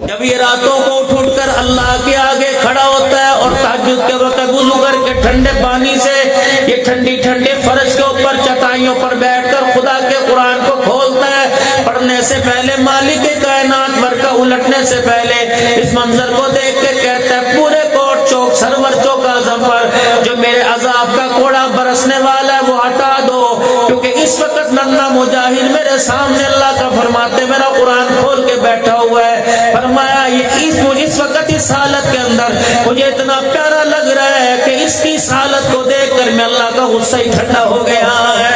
جب یہ راتوں کو اٹھ کر اللہ کے آگے کھڑا ہوتا ہے اور تہجد کے وقت وضو کر کے ٹھنڈے پانی سے یہ ٹھنڈے فرش کے اوپر چٹائیوں پر بیٹھ کر خدا کے قرآن کو کھولتا ہے، پڑھنے سے پہلے مالک کائنات ورقہ الٹنے سے پہلے اس منظر کو دیکھ کے کہتا ہے پورے کوٹ چوک سرور چوک اعظم پر جو میرے عذاب کا کوڑا برسنے والا ہے وہ ہٹا دو، کیونکہ اس وقت ننھا مجاہد میرے سامنے اللہ کا فرماتے میرا قرآن کھول کے بیٹھا ہوا ہے۔ فرمایا اس وقت اس حالت کے اندر مجھے اتنا پیارا لگ رہا ہے کہ اس کی اس حالت کو دیکھ کر میں اللہ کا غصہ ہی ٹھنڈا ہو گیا ہے۔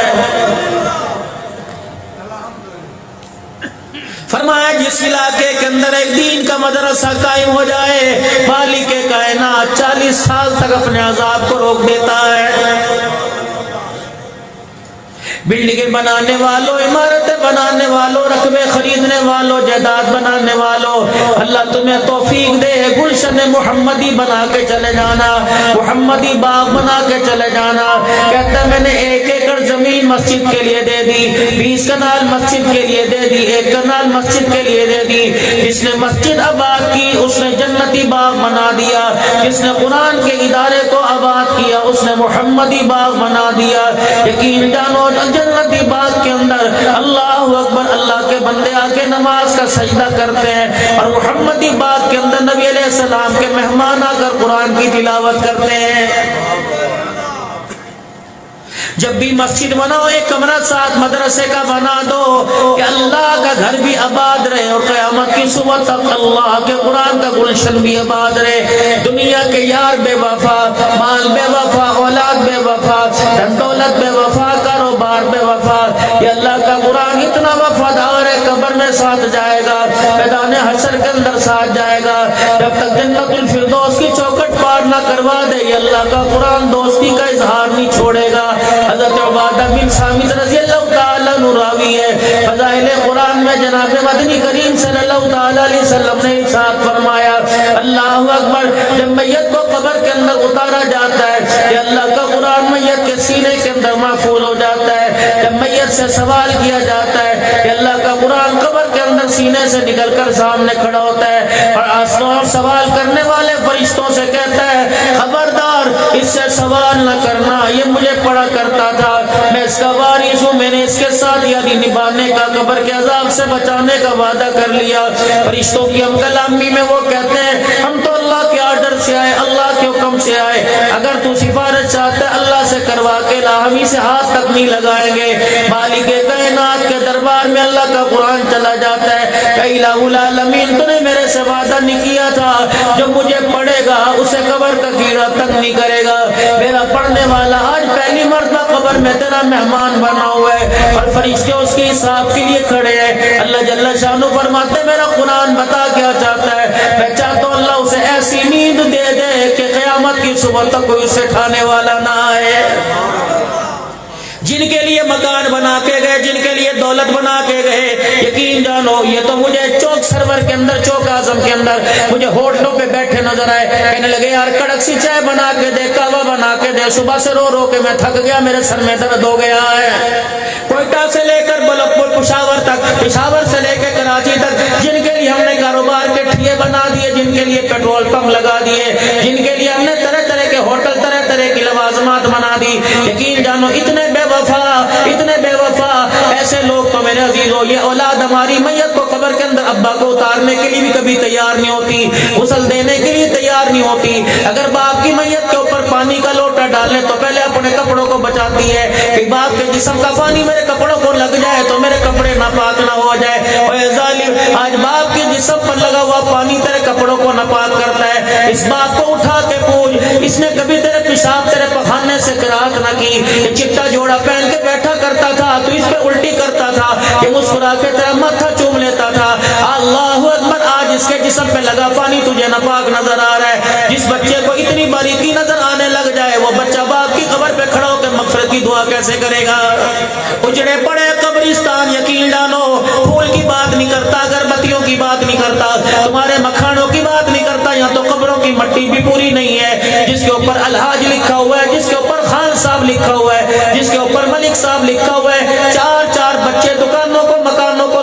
فرمایا جس علاقے کے اندر ایک دین کا مدرسہ قائم ہو جائے مالک کائنات 40 سال تک اپنے عذاب کو روک دیتا ہے۔ بلڈنگیں بنانے والوں، عمارتیں بنانے والوں، رقبے خریدنے والوں، جائیداد بنانے والوں، اللہ تمہیں توفیق دے گلشن محمدی بنا کے چلے جانا، محمدی باغ بنا کے چلے جانا۔ کہتا ہے میں نے 1 ایکڑ زمین مسجد کے لیے دے دی، 20 کنال مسجد کے لیے دے دی، 1 کنال مسجد کے لیے دے دی۔ جس نے مسجد آباد کی اس نے جنتی باغ بنا دیا، جس نے قرآن کے ادارے کو آباد کیا اس نے محمدی باغ بنا دیا۔ یقین جانو جنتی باغ کے اندر اللہ اکبر اللہ کے بندے آ کے نماز کا سجدہ کرتے ہیں، اور محمدی باغ کے اندر نبی علیہ السلام کے مہمان آ کر قرآن کی تلاوت کرتے ہیں۔ جب بھی مسجد بناؤ ایک کمرہ ساتھ مدرسے کا بنا دو کہ اللہ کا گھر بھی آباد رہے اور قیامت کی صبح تک اللہ کے قرآن کا گلشن بھی آباد رہے۔ دنیا کے یار بے وفا، مال بے وفا، اولاد بے وفا، دھن دولت بے وفا، کاروبار بے وفا، یہ اللہ کا قرآن اتنا وفادار ہے قبر میں ساتھ جائے گا، میدان حشر کے اندر ساتھ جائے گا، جب تک جنت الفردوس کی چوکٹ پار نہ کروا دے یہ اللہ کا قرآن دوستی کا اظہار نہیں چھوڑے گا۔ حضرت عبادہ بن صامت رضی اللہ تعالیٰ عنہ راوی ہے، فضائل قرآن میں جناب مدنی کریم صلی اللہ تعالیٰ علیہ وسلم نے ارشاد فرمایا اللہ اکبر جب میت کو قبر کے اندر اتارا جاتا ہے یہ اللہ کا قرآن میت کے سینے کے اندر محفوظ ہو جاتا ہے۔ جب میت سے سوال کیا جاتا ہے یہ اللہ کا قرآن قبر کے اندر سینے سے نکل کر سامنے کھڑا ہوتا ہے اور آسمان سوال کرنے والے فرشتوں سے کہتا ہے خبردار اس سے سوال نہ کرنا، یہ مجھے پڑھا کرتا تھا، میں اس کا وارث ہوں، میں نے اس کے ساتھ یعنی نبھانے کا قبر کے عذاب سے بچانے کا وعدہ کر لیا۔ فرشتوں کی ہم کلامی میں وہ کہتے ہیں ہم تو اللہ کے آرڈر سے آئے، اللہ کے حکم سے آئے، اگر تو سفارش چاہتا ہے اللہ سے کروا کے لا، ہم اسے ہاتھ تک نہیں لگائیں گے۔ مالک کائنات کے دربار میں اللہ کا قرآن چلا جاتا ہے کہ الہ العالمین تو نے میرے سے وعدہ نہیں کیا تھا جو مجھے پڑھے گا اسے قبر کا کیڑا تک نہیں کرے گا، میرا پڑھنے والا آج پہلی مرتبہ قبر میں تیرا مہمان بنا ہوا ہے اور فرشتے اس کے حساب کے لیے کھڑے ہیں۔ اللہ جل شانہ فرماتے میرا قرآن بتا کیا چاہتا ہے، میں چاہتا ہوں اللہ اسے ایسی نیند دے دے کہ قیامت کی صبح تک کوئی اسے کھانے والا نہ آئے۔ جن کے لیے مکان بنا کے گئے، جن کے لیے دولت بنا کے گئے، یقین جانو یہ تو مجھے چوک سرور کے اندر، چوک اعظم کے اندر مجھے ہوٹلوں پہ بیٹھے نظر آئے، کہنے لگے یار کڑک سی چائے بنا کے دے، قہوہ بنا کے دے، صبح سے رو رو کے میں تھک گیا، میرے سر میں درد ہو گیا ہے۔ کوئٹہ سے لے کر بلکپور پشاور تک، پشاور سے لے کے کراچی تک جن کے لیے ہم نے کاروبار کے ٹھیے بنا دیے، جن کے لیے پیٹرول پمپ لگا دیے، جن کے لیے ہم نے طرح طرح کے ہوٹل، طرح طرح کی لوازمات بنا دی، یقین جانو اتنے بے وفا ایسے لوگ تو میرے عزیزو یہ اولاد ہماری میت کو قبر کے اندر ابا کو اتارنے کے لیے بھی کبھی تیار نہیں ہوتی، غسل دینے کے لیے تیار نہیں ہوتی۔ اگر باپ کی میت کے اوپر پانی کا لوٹا ڈالنے تو پہلے اپنے کپڑوں کو بچاتی ہے کہ باپ کے جسم کا پانی میرے کپڑوں کو لگ جائے تو میرے کپڑے ناپاک نہ ہو جائے۔ اے ظالم آج باپ کے جسم پر لگا ہوا پانی تیرے کپڑوں کو ناپاک کرتا ہے، اس بات کو اٹھا کے پوچھ اس نے کبھی تیرے پیشاب تیرے پخانے سے قرات نہ کی؟ یہ چٹا جوڑا پہن کے بیٹھا کرتا تھا تو اس پہ الٹی کرتا تھا، یہ مسکرا کے تیرا ماتھا چوم لیتا تھا۔ اللہ اکبر آج اس کے جسم پہ لگا پانی تجھے ناپاک نظر آ رہا ہے۔ جس بچے کو اتنی باریکی نظر آنے لگ جائے وہ بچہ باپ کی قبر پہ کھڑا ہو کے مغفرت کی دعا کیسے کرے گا؟ اجڑے پڑے قبرستان یقین جانو پھول کی بات نہیں کرتا، اگربتیوں کی بات نہیں کرتا، تمہارے مکھانوں کی بات نہیں کرتا، یہاں تو قبروں کی مٹی بھی پوری نہیں ہے، جس کے اوپر الحاج لکھا ہوا ہے، جس کے اوپر خان صاحب لکھا ہوا ہے، جس کے اوپر ملک صاحب لکھا ہوا ہے، چار بچے دکانوں کو مکانوں کو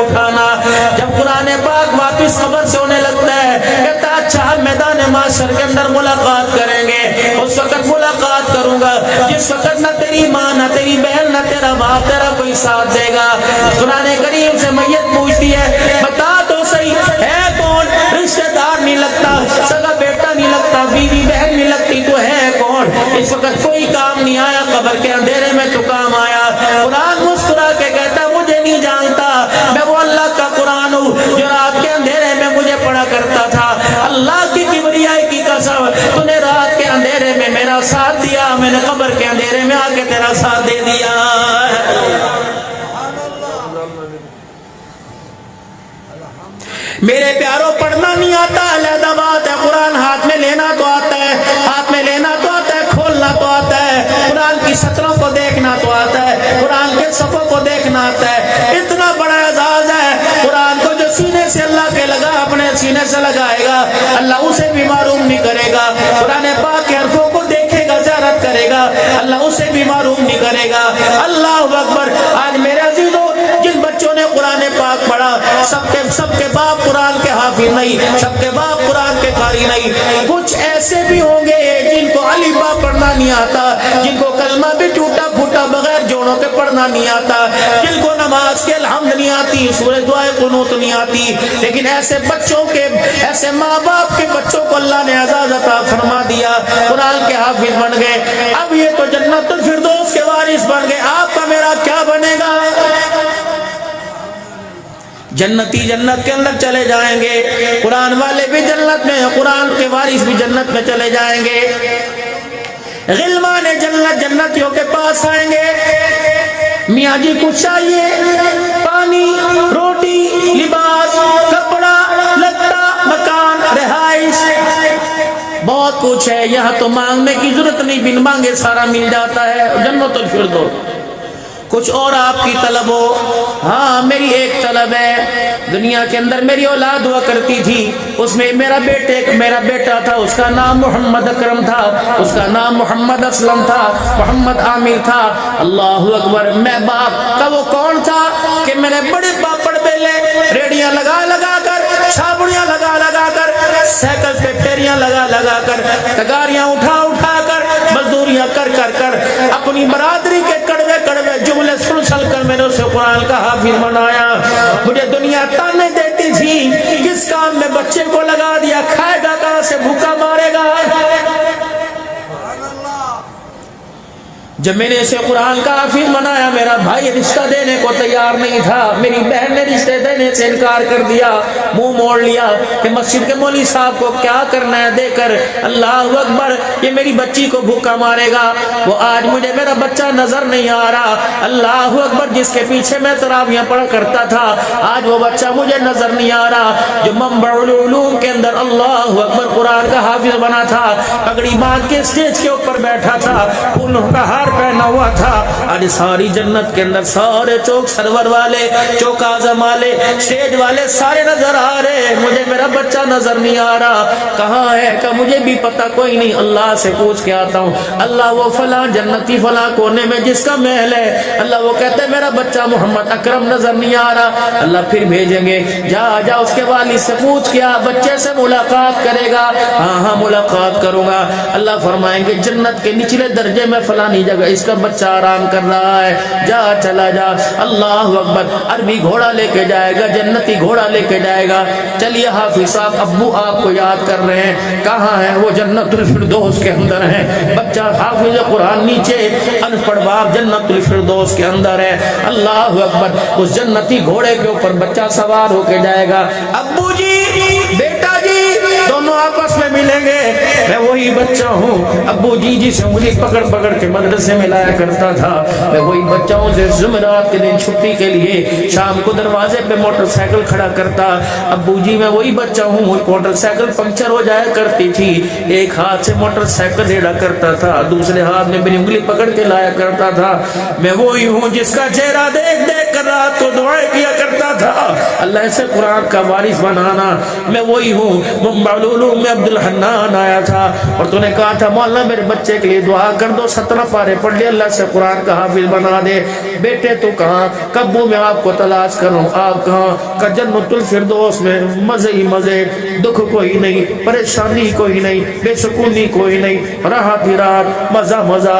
اٹھانا. جب قرآن پاک واپس خبر سے ہونے لگتا ہے کہتا اچھا میدان محشر کے اندر ملاقات کریں گے, اس وقت ملاقات کروں گا جس وقت نہ تیری ماں نہ تیری بہن نہ تیرا باپ تیرا کوئی ساتھ دے گا. قرآن کریم سے میت پوچھتی ہے بتا تو صحیح ہے کون, رشتہ دار نہیں لگتا, سگا بیٹا نہیں لگتا, بیوی بہن نہیں لگتی, تو ہے کون؟ اس وقت کوئی کام نہیں آیا, قبر کے اندھیرے میں تو کام آیا. قرآن مسکرا کے کہتا مجھے نہیں جانتا, میں وہ اللہ کا قرآن ہوں جو رات کے اندھیرے میں مجھے پڑھا کرتا تھا. اللہ کی کبریائی کی قسم, تو نے رات کے اندھیرے میں میرا ساتھ دیا, میں نے قبر کے اندھیرے میں آ کے تیرا ساتھ دے دیا. میرے پیاروں پڑھنا نہیں آتا علیحدہ بات ہے, قرآن ہاتھ میں لینا تو آتا ہے, ہاتھ میں لینا تو آتا ہے, کھولنا تو آتا ہے, قرآن کی سطروں کو دیکھنا تو آتا ہے, قرآن کے صفوں کو دیکھنا آتا ہے. اتنا بڑا اعزاز ہے قرآن کو جو سینے سے اللہ کے لگا اپنے سینے سے لگائے گا اللہ اسے بھی معروم نہیں کرے گا. قرآن پاک کے حرفوں کو دیکھے گا, زیارت کرے گا, اللہ اسے بھی معروم نہیں کرے گا. اللہ اکبر. آج میرے عزیزوں جن بچوں نے قرآن پاک پڑھا سب کے باپ قرآن کے حافظ نہیں, سب کے باپ قرآن کے قاری نہیں. کچھ ایسے بھی ہوں گے جن کو الف با پڑھنا نہیں آتا, جن کو کلمہ بھی ٹوٹا پھوٹا بغیر جوڑوں کے پڑھنا نہیں آتا, جن کو نماز کے الحمد نہیں آتی, سورہ دعائے قنوت نہیں آتی. لیکن ایسے بچوں کے, ایسے ماں باپ کے بچوں کو اللہ نے اعزاز عطا فرما دیا, قرآن کے حافظ بن گئے. اب یہ تو جنت الفردوس کے وارث بن گئے. آپ کا میرا کیا بنے گا؟ جنتی جنت کے اندر چلے جائیں گے, قرآن والے بھی جنت میں, قرآن کے وارث بھی جنت میں چلے جائیں گے. غلمان جنت جنتیوں کے پاس آئیں گے, میاں جی کچھ چاہیے؟ پانی, روٹی, لباس, کپڑا لتا, مکان, رہائش, بہت کچھ ہے. یہاں تو مانگنے کی ضرورت نہیں, بن مانگے سارا مل جاتا ہے. جنت الفردوس. کچھ اور آپ کی طلب ہو؟ ہاں میری ایک طلب ہے, دنیا کے اندر میری اولاد ہوا کرتی تھی, اس میں میرا بیٹا تھا, اس کا نام محمد اکرم تھا, اس کا نام محمد اسلم تھا, محمد عامر تھا. اللہ اکبر. میں باپ کا وہ کون تھا کہ میں نے بڑے پاپڑ بیلے, ریڑیاں لگا لگا کر, چھاپڑیاں لگا لگا کر, سائیکل پہ پھیریاں لگا لگا کر, تگاریاں اٹھا اٹھا کر, مزدوریاں کر کر کر اپنی برادری کے کڑوے کڑوے جملے سن سن کر میں نے اسے قرآن کا حافظ بنایا. مجھے دنیا تانے دیتی تھی, کس کام میں بچے کو لگا دیا, کھائے گا کہاں سے, بھوکا مارے گا. جب میں نے اسے قرآن کا حافظ بنایا, میرا بھائی رشتہ دینے کو تیار نہیں تھا, میری بہن نے رشتے دینے سے انکار کر دیا, منہ موڑ لیا کہ مسجد کے مولوی صاحب کو کیا کرنا ہے دے کر. اللہ اکبر. یہ میری بچی کو بھوکا مارے گا. وہ آج مجھے میرا بچہ نظر نہیں آ رہا. اللہ اکبر. جس کے پیچھے میں تراویحاں پڑھا کرتا تھا آج وہ بچہ مجھے نظر نہیں آ رہا, جو منبع العلوم کے اندر اللہ اکبر قرآن کا حافظ بنا تھا, پگڑی باندھ کے اسٹیج کے اوپر بیٹھا تھا, پھولوں کا ہار پہنا ہوا تھا. آج ساری جنت کے اندر سارے چوک سرور والے, چوک اعظم والے, اسٹیج والے سارے نظر آ رہے, مجھے میرا بچہ نظر نہیں آ رہا. کہاں ہے کہ مجھے بھی پتہ کوئی نہیں, اللہ سے پوچھ کے آتا ہوں. اللہ وہ فلاں جنتی فلاں کونے میں جس کا محل ہے, اللہ وہ کہتے ہیں میرا بچہ محمد اکرم نظر نہیں آ رہا. اللہ پھر بھیجیں گے, جا اس کے والد سے پوچھ کیا بچے سے ملاقات کرے گا؟ ہاں ملاقات کروں گا. اللہ فرمائیں گے جنت کے نچلے درجے میں فلانی جگہ اس کا بچہ آرام کر رہا ہے, جا چلا جا. اللہ اکبر. عربی گھوڑا لے کے جائے گا, جنتی گھوڑا لے کے جائے گا. چلیے حافظ صاحب ابو آپ کو یاد کر رہے ہیں, کہاں ہیں وہ؟ جنت الفردوس کے اندر ہیں. بچہ حافظ قرآن نیچے, ان پڑھ باپ جنت الفردوس کے اندر ہے. اللہ اکبر. اس جنتی گھوڑے کے اوپر بچہ سوار ہو کے جائے گا. ابو جی, بیٹا جی, دونوں آپس میں ملیں گے. میں وہی بچہ ہوں ابو جی جسے انگلی پکڑ پکڑ کے مدرسے میں لایا کرتا تھا. میں وہی بچہ ہوں جو جمعرات کے دن چھٹی کے لیے شام کو دروازے پہ موٹر سائیکل کھڑا کرتا. ابو جی میں وہی بچہ ہوں, موٹر سائیکل پنکچر ہو جایا کرتی تھی, ایک ہاتھ سے موٹر سائیکل ریڑا کرتا تھا, دوسرے ہاتھ میں میری انگلی پکڑ کے لایا کرتا تھا. میں وہی ہوں جس کا چہرہ دیکھ دیکھ کر رات کو دعائیں کیا کرتا تھا اللہ سے قرآن کا وارث بنانا. میں وہی ہوں. منبع العلوم میں عبد الحنان آیا تھا, تھا اور تو نے کہا تھا مولا میرے بچے کے لیے دعا کر دو، 17 پارے پڑھ لے، اللہ سے قرآن کا حافظ بنا دے۔ بیٹے تو کہاں، کبو میں آپ کو تلاش کروں، آپ کہاں کہ جنت الفردوس میں مزے ہی مزے، دکھ کوئی نہیں، پریشانی کوئی نہیں، بے سکونی کوئی نہیں، راحت ہی راحت، مزہ مزہ۔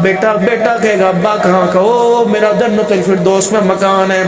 بیٹا کہے گا ابا کہاں کہ او میرا جنت الفردوس میں مکان ہے۔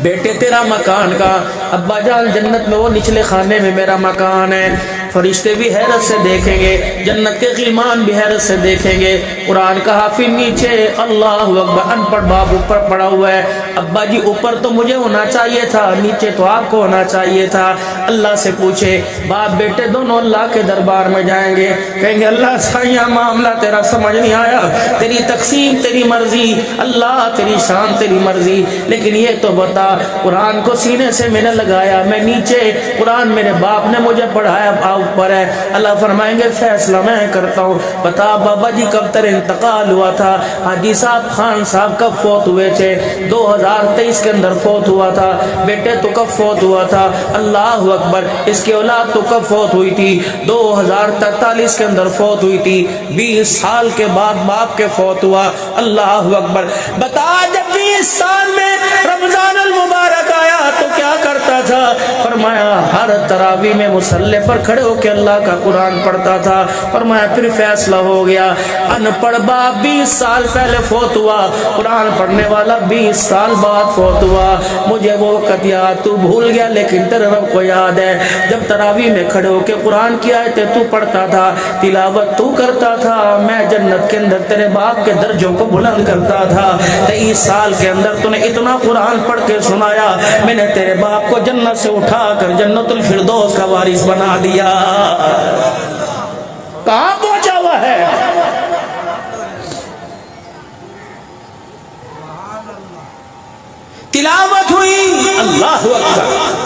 بیٹے تیرا مکان کا، ابا جان جنت میں وہ نچلے خانے میں میرا مکان ہے۔ فرشتے بھی حیرت سے دیکھیں گے، جنت کے غلمان بھی حیرت سے دیکھیں گے۔ قرآن کا حافظ نیچے، اللہ اکبر، ان پڑھ باپ اوپر پڑا ہوا ہے۔ ابا جی اوپر تو مجھے ہونا چاہیے تھا، نیچے تو آپ کو ہونا چاہیے تھا۔ اللہ سے پوچھے، باپ بیٹے دونوں اللہ کے دربار میں جائیں گے، کہیں گے اللہ سائیاں معاملہ تیرا سمجھ نہیں آیا، تیری تقسیم تیری مرضی، اللہ تیری شان تیری مرضی، لیکن یہ تو بتا قرآن کو سینے سے میں نے لگایا، میں نیچے، قرآن میرے باپ نے مجھے پڑھایا، اوپر ہے۔ اللہ فرمائیں گے فیصلہ میں کرتا ہوں، بتا بابا جی کب تیرا انتقال ہوا تھا؟ حاجی صاحب خان صاحب کب فوت ہوئے تھے؟ 2023 کے اندر فوت ہوا تھا۔ بیٹے تو کب فوت ہوا تھا؟ اللہ اکبر، اس کی اولاد تو کب فوت ہوئی تھی؟ 2043 کے اندر فوت ہوئی تھی، 20 سال کے بعد باپ کے فوت ہوا۔ اللہ اکبر، بتا جب 20 سال میں رمضان المبارک آیا تو کیا کرتا تھا؟ فرمایا ہر تراویح میں مصلی پر کھڑے ہو کے اللہ کا قرآن پڑھتا تھا۔ فرمایا پھر فیصلہ ہو گیا، ان پڑھ باپ 20 سال پہلے فوت ہوا، قرآن پڑھنے والا 20 سال بعد فوت ہوا۔ مجھے وہ وقت یاد، تو بھول گیا لیکن تیرے رب کو یاد ہے، جب تراویح میں کھڑے ہو کے قرآن کی آیتیں تو پڑھتا تھا، تلاوت تو کرتا تھا، میں جنت کے اندر تیرے باپ کے درجوں کو بلند کرتا تھا۔ 23 سال کے اندر تو نے اتنا قرآن پڑھ کے سنایا، میں نے تیرے باپ کو جنت سے اٹھا کر جنت الفردوس کا وارث بنا دیا۔ کہاں پہنچا ہوا ہے؟ تلاوت ہوئی، اللہ اکبر،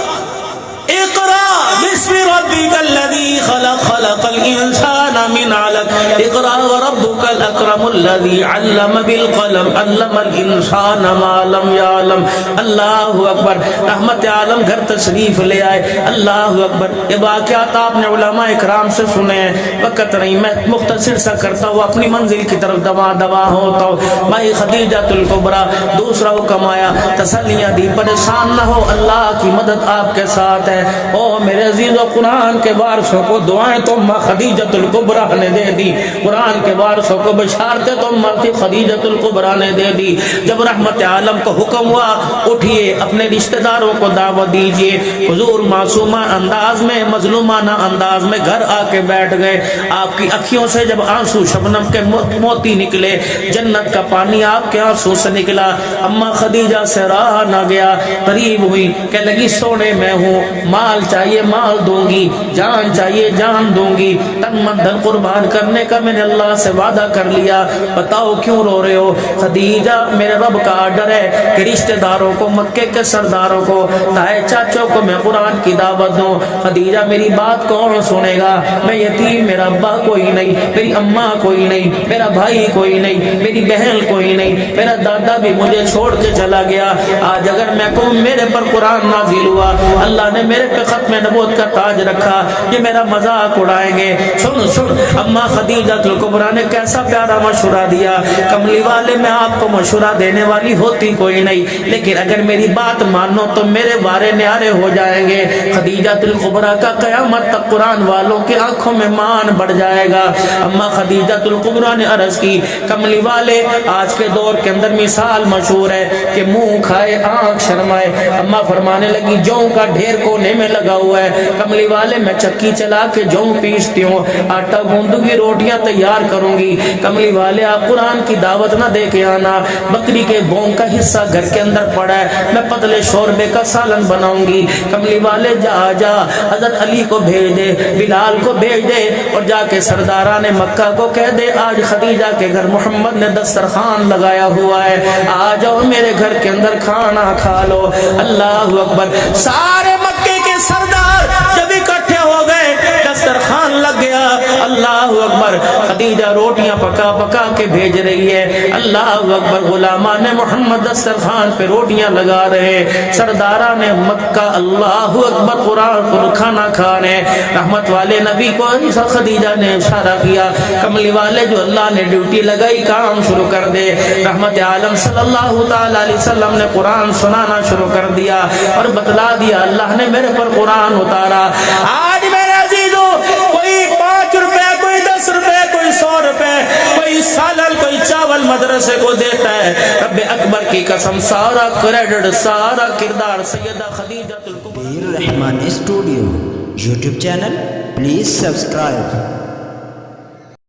اقرا بسم ربک الذی خلق، خلق الانسان من علق، اقرا وربک الاکرم الذی علم بالقلم، علم الانسان ما لم یعلم۔ اللہ اکبر، رحمت عالم گھر تشریف لے آئے۔ اللہ اکبر، یہ واقعات آپ نے علماء اکرام سے سنے ہیں، وقت نہیں، میں مختصر سا کرتا ہوں، اپنی منزل کی طرف دوا ہوتا ہوں۔ مائی خدیجۃ الکبریٰ، دوسرا حکم آیا، تسلیاں دی، پریشان نہ ہو، اللہ کی مدد آپ کے ساتھ ہے۔ او میرے عزیزو، قرآن کے وارثوں کو دعائیں تو ماں خدیجۃ الکبریٰ نے دے دی، قرآن کے وارثوں کو بشارتیں تو ماں خدیجۃ الکبریٰ نے دے دی۔ جب رحمت عالم کو حکم ہوا اٹھیے اپنے رشتہ داروں کو دعوت دیجئے، حضور معصومہ انداز میں، مظلومانہ انداز میں گھر آ کے بیٹھ گئے۔ آپ کی اکھیوں سے جب آنسو شبنم کے موتی نکلے، جنت کا پانی آپ کے آنسو سے نکلا، اماں خدیجہ سے رہا نہ گیا، قریب ہوئی، کہ لگی سونے میں ہوں، مال چاہیے مال دوں گی، جان چاہیے جان دوں گی، تن من دھن قربان کرنے کا میں نے اللہ سے وعدہ کر لیا، بتاؤ کیوں رو رہے ہو؟ خدیجہ میرے رب کا آرڈر ہے کہ رشتہ داروں کو، مکے کے سرداروں کو، تائے چاچوں کو میں قرآن کی دعوت دوں۔ خدیجہ میری بات کون سنے گا؟ میں یتیم، میرا ابا کوئی نہیں، میری اماں کوئی نہیں، میرا بھائی کوئی نہیں، میری بہن کوئی نہیں، میرا دادا بھی مجھے چھوڑ کے چلا گیا۔ آج اگر میں کہوں میرے پر قرآن نازل ہوا، اللہ نے میرے پہ ختم نبوت کا تاج رکھا، یہ میرا مذاق اڑائیں گے۔ سن اماں خدیجہ الکبریٰ نے کیسا پیارا مشورہ دیا، کملی والے میں آپ کو مشورہ دینے والی ہوتی کوئی نہیں، لیکن اگر میری بات مانو تو میرے وارے نیارے ہو جائیں گے۔ خدیجہ الکبریٰ کا قیامت تک قرآن والوں کی آنکھوں میں مان بڑھ جائے گا۔ اماں خدیجہ الکبریٰ نے عرض کی، کملی والے آج کے دور کے اندر مثال مشہور ہے کہ منہ کھائے آنکھ شرمائے۔ اماں فرمانے لگی جو کا ڈھیر کونے میں لگا ہوا ہے، کملی والے میں چکی چلا کے جو پیستی ہوں، آٹا گوندوں گی، روٹیاں تیار کروں گی۔ کملی والے آپ قرآن کی دعوت نہ دے کے آنا، بکری کے بونگ کا حصہ گھر کے اندر پڑا ہے، میں پتلے شوربے کا سالن بناؤں گی۔ کملی والے جا حضرت علی کو بھیج دے، بلال کو بھیج دے، اور جا کے سرداران مکہ کو کہہ دے آج خدیجہ کے گھر محمد نے دسترخوان لگایا ہوا ہے، آ جاؤ میرے گھر کے اندر کھانا کھا لو۔ اللہ اکبر، سارے مکے کے سردار جب اکٹھے ہو گئے، دسترخوان لگ گیا۔ اللہ اللہ اکبر خدیجہ روٹیاں پکا پکا کے بھیج رہی ہے، اللہ اکبر غلامان محمد دسترخوان پہ روٹیاں لگا رہے، سرداران مکہ اللہ اکبر قرآن کھانا کھا رہے، رحمت والے نبی کو خدیجہ نے اشارہ کیا کملی والے جو اللہ نے ڈیوٹی لگائی کام شروع کر دے، رحمت عالم صلی اللہ تعالی علیہ وسلم نے قرآن سنانا شروع کر دیا اور بتلا دیا اللہ نے میرے پر قرآن اتارا۔ آج میرے عزیزو کوئی 5 روپے کوئی 10 روپے کوئی 100 روپے کوئی سالن کوئی چاول مدرسے کو دیتا ہے، رب اکبر کی قسم سارا کریڈٹ سارا کردار Syeda Khadija Pir Rehman studio YouTube channel, please subscribe.